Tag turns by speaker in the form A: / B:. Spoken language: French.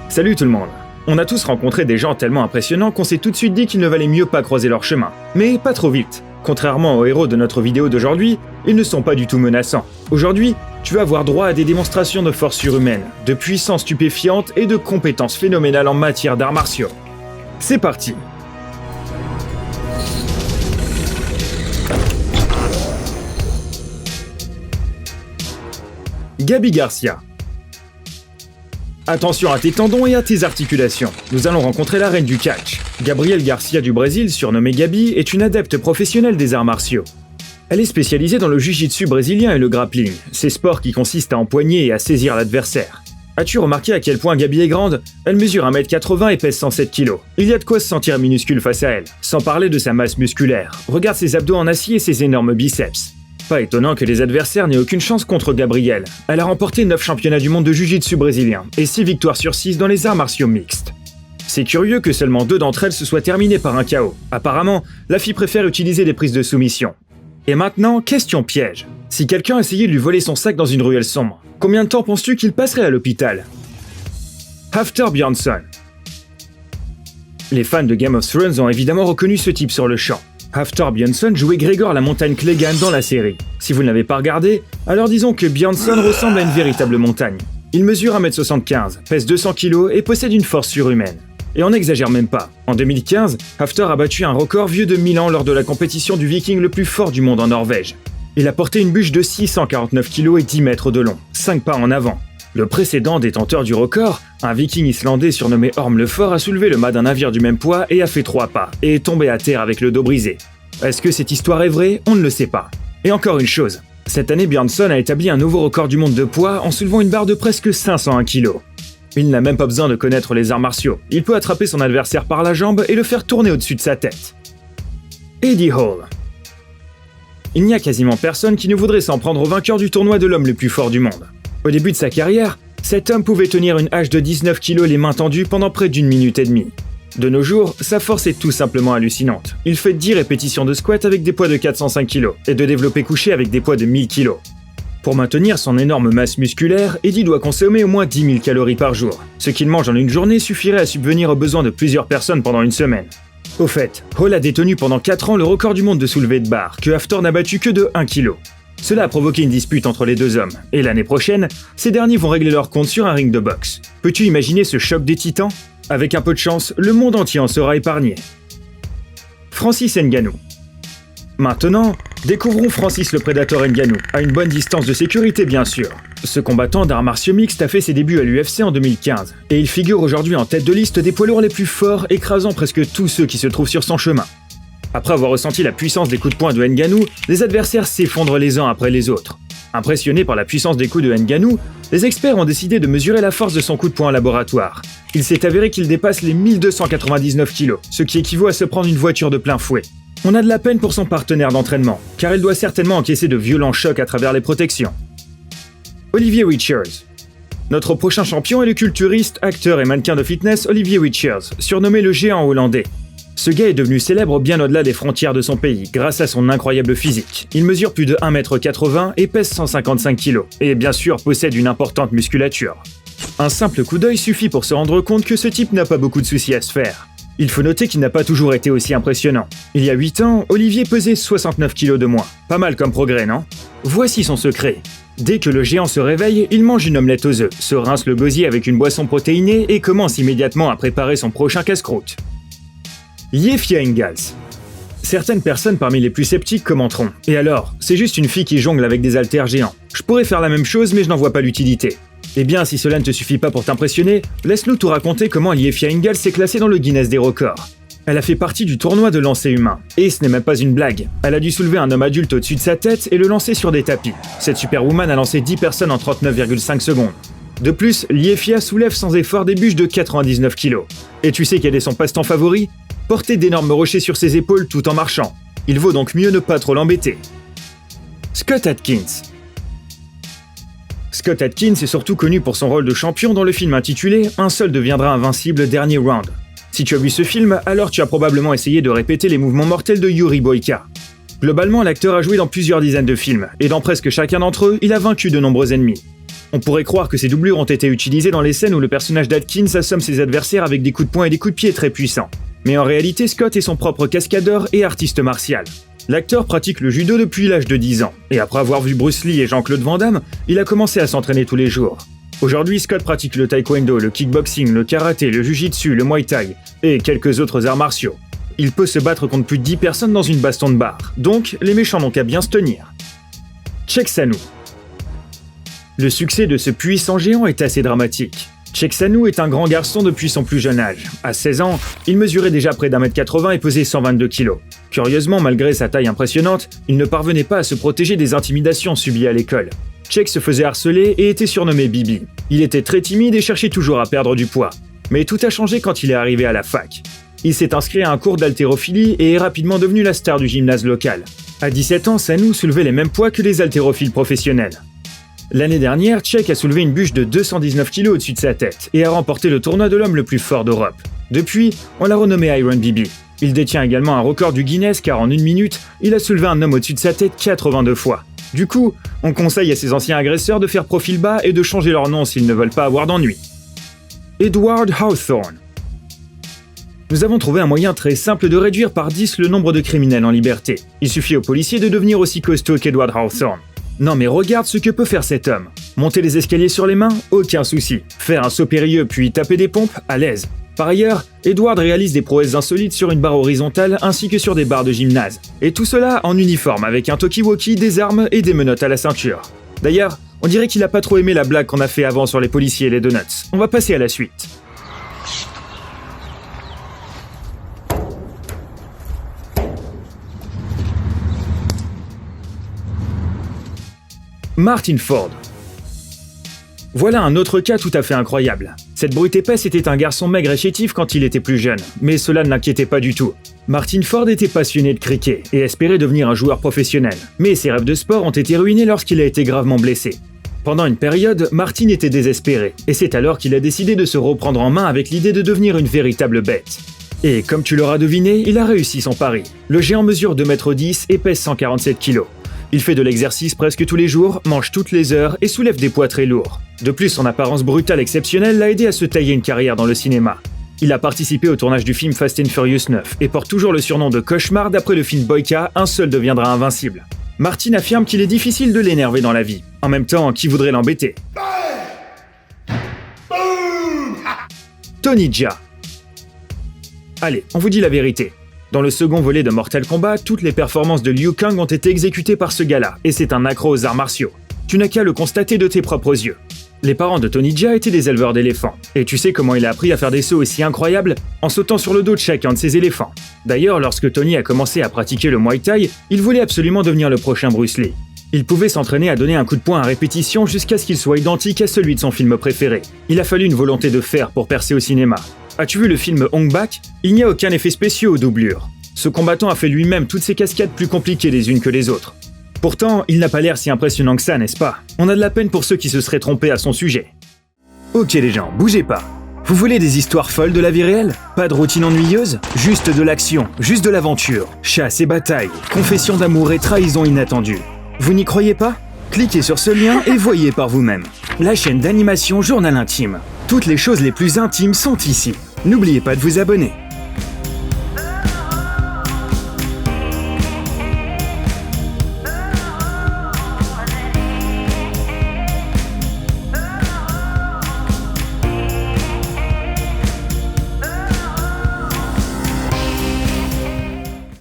A: Salut tout le monde. On a tous rencontré des gens tellement impressionnants qu'on s'est tout de suite dit qu'il ne valait mieux pas croiser leur chemin. Mais pas trop vite. Contrairement aux héros de notre vidéo d'aujourd'hui, ils ne sont pas du tout menaçants. Aujourd'hui, tu vas avoir droit à des démonstrations de force surhumaine, de puissance stupéfiante et de compétences phénoménales en matière d'arts martiaux. C'est parti! Gabi Garcia. Attention à tes tendons et à tes articulations. Nous allons rencontrer la reine du catch. Gabrielle Garcia du Brésil, surnommée Gabi, est une adepte professionnelle des arts martiaux. Elle est spécialisée dans le jiu-jitsu brésilien et le grappling, ces sports qui consistent à empoigner et à saisir l'adversaire. As-tu remarqué à quel point Gabi est grande? Elle mesure 1m80 et pèse 107 kg. Il y a de quoi se sentir minuscule face à elle, sans parler de sa masse musculaire. Regarde ses abdos en acier et ses énormes biceps. Pas étonnant que les adversaires n'aient aucune chance contre Gabrielle. Elle a remporté 9 championnats du monde de jiu-jitsu brésilien et 6 victoires sur 6 dans les arts martiaux mixtes. C'est curieux que seulement 2 d'entre elles se soient terminées par un KO. Apparemment, la fille préfère utiliser des prises de soumission. Et maintenant, question piège. Si quelqu'un essayait de lui voler son sac dans une ruelle sombre, combien de temps penses-tu qu'il passerait à l'hôpital? Hafthor Björnsson. Les fans de Game of Thrones ont évidemment reconnu ce type sur le champ. Hafthor Björnsson jouait Gregor la montagne Clegane dans la série. Si vous ne l'avez pas regardé, alors disons que Björnsson ressemble à une véritable montagne. Il mesure 1m75, pèse 200 kg et possède une force surhumaine. Et on n'exagère même pas. En 2015, Hafthor a battu un record vieux de 1000 ans lors de la compétition du viking le plus fort du monde en Norvège. Il a porté une bûche de 649 kg et 10 mètres de long, 5 pas en avant. Le précédent détenteur du record, un viking islandais surnommé Orm le Fort, a soulevé le mât d'un navire du même poids et a fait 3 pas, et est tombé à terre avec le dos brisé. Est-ce que cette histoire est vraie? On ne le sait pas. Et encore une chose, cette année Björnsson a établi un nouveau record du monde de poids en soulevant une barre de presque 501 kg. Il n'a même pas besoin de connaître les arts martiaux. Il peut attraper son adversaire par la jambe et le faire tourner au-dessus de sa tête. Eddie Hall. Il n'y a quasiment personne qui ne voudrait s'en prendre au vainqueur du tournoi de l'homme le plus fort du monde. Au début de sa carrière, cet homme pouvait tenir une hache de 19 kg les mains tendues pendant près d'1 minute et demie. De nos jours, sa force est tout simplement hallucinante. Il fait 10 répétitions de squat avec des poids de 405 kg et de développé couché avec des poids de 1000 kg. Pour maintenir son énorme masse musculaire, Eddie doit consommer au moins 10 000 calories par jour. Ce qu'il mange en une journée suffirait à subvenir aux besoins de plusieurs personnes pendant une semaine. Au fait, Hall a détenu pendant 4 ans le record du monde de soulevé de barre, que Hafthor n'a battu que de 1 kg. Cela a provoqué une dispute entre les deux hommes, et l'année prochaine, ces derniers vont régler leur compte sur un ring de boxe. Peux-tu imaginer ce choc des titans? Avec un peu de chance, le monde entier en sera épargné. Francis Ngannou. Maintenant, découvrons Francis le Prédateur Ngannou, à une bonne distance de sécurité bien sûr. Ce combattant d'arts martiaux mixtes a fait ses débuts à l'UFC en 2015, et il figure aujourd'hui en tête de liste des poids lourds les plus forts, écrasant presque tous ceux qui se trouvent sur son chemin. Après avoir ressenti la puissance des coups de poing de Ngannou, les adversaires s'effondrent les uns après les autres. Impressionnés par la puissance des coups de Ngannou, les experts ont décidé de mesurer la force de son coup de poing en laboratoire. Il s'est avéré qu'il dépasse les 1299 kg, ce qui équivaut à se prendre une voiture de plein fouet. On a de la peine pour son partenaire d'entraînement, car il doit certainement encaisser de violents chocs à travers les protections. Olivier Richards. Notre prochain champion est le culturiste, acteur et mannequin de fitness Olivier Richards, surnommé le géant hollandais. Ce gars est devenu célèbre bien au-delà des frontières de son pays, grâce à son incroyable physique. Il mesure plus de 1m80 et pèse 155 kg, et bien sûr possède une importante musculature. Un simple coup d'œil suffit pour se rendre compte que ce type n'a pas beaucoup de soucis à se faire. Il faut noter qu'il n'a pas toujours été aussi impressionnant. Il y a 8 ans, Olivier pesait 69 kg de moins. Pas mal comme progrès, non? Voici son secret. Dès que le géant se réveille, il mange une omelette aux œufs, se rince le gosier avec une boisson protéinée et commence immédiatement à préparer son prochain casse-croûte. Yefia Engels. Certaines personnes parmi les plus sceptiques commenteront. Et alors, c'est juste une fille qui jongle avec des haltères géants. Je pourrais faire la même chose mais je n'en vois pas l'utilité. Eh bien, si cela ne te suffit pas pour t'impressionner, laisse-nous tout raconter comment Yefia Engels s'est classée dans le Guinness des records. Elle a fait partie du tournoi de lancer humain. Et ce n'est même pas une blague. Elle a dû soulever un homme adulte au-dessus de sa tête et le lancer sur des tapis. Cette superwoman a lancé 10 personnes en 39,5 secondes. De plus, Yefia soulève sans effort des bûches de 99 kg. Et tu sais quel est son passe-temps favori? Porter d'énormes rochers sur ses épaules tout en marchant. Il vaut donc mieux ne pas trop l'embêter. Scott Adkins. Scott Adkins est surtout connu pour son rôle de champion dans le film intitulé « Un seul deviendra invincible, dernier round ». Si tu as vu ce film, alors tu as probablement essayé de répéter les mouvements mortels de Yuri Boyka. Globalement, l'acteur a joué dans plusieurs dizaines de films, et dans presque chacun d'entre eux, il a vaincu de nombreux ennemis. On pourrait croire que ces doublures ont été utilisées dans les scènes où le personnage d'Atkins assomme ses adversaires avec des coups de poing et des coups de pied très puissants. Mais en réalité, Scott est son propre cascadeur et artiste martial. L'acteur pratique le judo depuis l'âge de 10 ans, et après avoir vu Bruce Lee et Jean-Claude Van Damme, il a commencé à s'entraîner tous les jours. Aujourd'hui, Scott pratique le taekwondo, le kickboxing, le karaté, le jujitsu, le muay thai, et quelques autres arts martiaux. Il peut se battre contre plus de 10 personnes dans une baston de bar, donc les méchants n'ont qu'à bien se tenir. Cheick-Sanu. Le succès de ce puissant géant est assez dramatique. Cheick-Sanu est un grand garçon depuis son plus jeune âge. À 16 ans, il mesurait déjà près d'1m80 et pesait 122 kg. Curieusement, malgré sa taille impressionnante, il ne parvenait pas à se protéger des intimidations subies à l'école. Cheick se faisait harceler et était surnommé Bibi. Il était très timide et cherchait toujours à perdre du poids. Mais tout a changé quand il est arrivé à la fac. Il s'est inscrit à un cours d'haltérophilie et est rapidement devenu la star du gymnase local. À 17 ans, Sanu soulevait les mêmes poids que les haltérophiles professionnels. L'année dernière, Cheick a soulevé une bûche de 219 kg au-dessus de sa tête et a remporté le tournoi de l'homme le plus fort d'Europe. Depuis, on l'a renommé Iron Bibi. Il détient également un record du Guinness car en 1 minute, il a soulevé un homme au-dessus de sa tête 82 fois. Du coup, on conseille à ses anciens agresseurs de faire profil bas et de changer leur nom s'ils ne veulent pas avoir d'ennui. Edward Hawthorne. Nous avons trouvé un moyen très simple de réduire par 10 le nombre de criminels en liberté. Il suffit aux policiers de devenir aussi costaud qu'Edward Hawthorne. Non mais regarde ce que peut faire cet homme. Monter les escaliers sur les mains, aucun souci. Faire un saut périlleux puis taper des pompes, à l'aise. Par ailleurs, Edward réalise des prouesses insolites sur une barre horizontale ainsi que sur des barres de gymnase. Et tout cela en uniforme avec un talkie-walkie, des armes et des menottes à la ceinture. D'ailleurs, on dirait qu'il a pas trop aimé la blague qu'on a fait avant sur les policiers et les donuts. On va passer à la suite. Martin Ford. Voilà un autre cas tout à fait incroyable. Cette brute épaisse était un garçon maigre et chétif quand il était plus jeune, mais cela ne l'inquiétait pas du tout. Martin Ford était passionné de cricket et espérait devenir un joueur professionnel, mais ses rêves de sport ont été ruinés lorsqu'il a été gravement blessé. Pendant une période, Martin était désespéré, et c'est alors qu'il a décidé de se reprendre en main avec l'idée de devenir une véritable bête. Et comme tu l'auras deviné, il a réussi son pari. Le géant mesure 2,10 m et pèse 147 kg. Il fait de l'exercice presque tous les jours, mange toutes les heures et soulève des poids très lourds. De plus, son apparence brutale exceptionnelle l'a aidé à se tailler une carrière dans le cinéma. Il a participé au tournage du film Fast and Furious 9 et porte toujours le surnom de Cauchemar d'après le film Boyka, un seul deviendra invincible. Martin affirme qu'il est difficile de l'énerver dans la vie. En même temps, qui voudrait l'embêter? Tony Jaa. Allez, on vous dit la vérité. Dans le second volet de Mortal Kombat, toutes les performances de Liu Kang ont été exécutées par ce gars-là, et c'est un accro aux arts martiaux. Tu n'as qu'à le constater de tes propres yeux. Les parents de Tony Jaa étaient des éleveurs d'éléphants, et tu sais comment il a appris à faire des sauts aussi incroyables en sautant sur le dos de chacun de ses éléphants. D'ailleurs, lorsque Tony a commencé à pratiquer le Muay Thai, il voulait absolument devenir le prochain Bruce Lee. Il pouvait s'entraîner à donner un coup de poing à répétition jusqu'à ce qu'il soit identique à celui de son film préféré. Il a fallu une volonté de fer pour percer au cinéma. As-tu vu le film Hong Bak? Il n'y a aucun effet spécial aux doublures. Ce combattant a fait lui-même toutes ses cascades plus compliquées les unes que les autres. Pourtant, il n'a pas l'air si impressionnant que ça, n'est-ce pas? On a de la peine pour ceux qui se seraient trompés à son sujet. Ok les gens, bougez pas. Vous voulez des histoires folles de la vie réelle? Pas de routine ennuyeuse? Juste de l'action, juste de l'aventure, chasse et bataille, confession d'amour et trahison inattendue. Vous n'y croyez pas? Cliquez sur ce lien et voyez par vous-même. La chaîne d'animation Journal Intime. Toutes les choses les plus intimes sont ici. N'oubliez pas de vous abonner.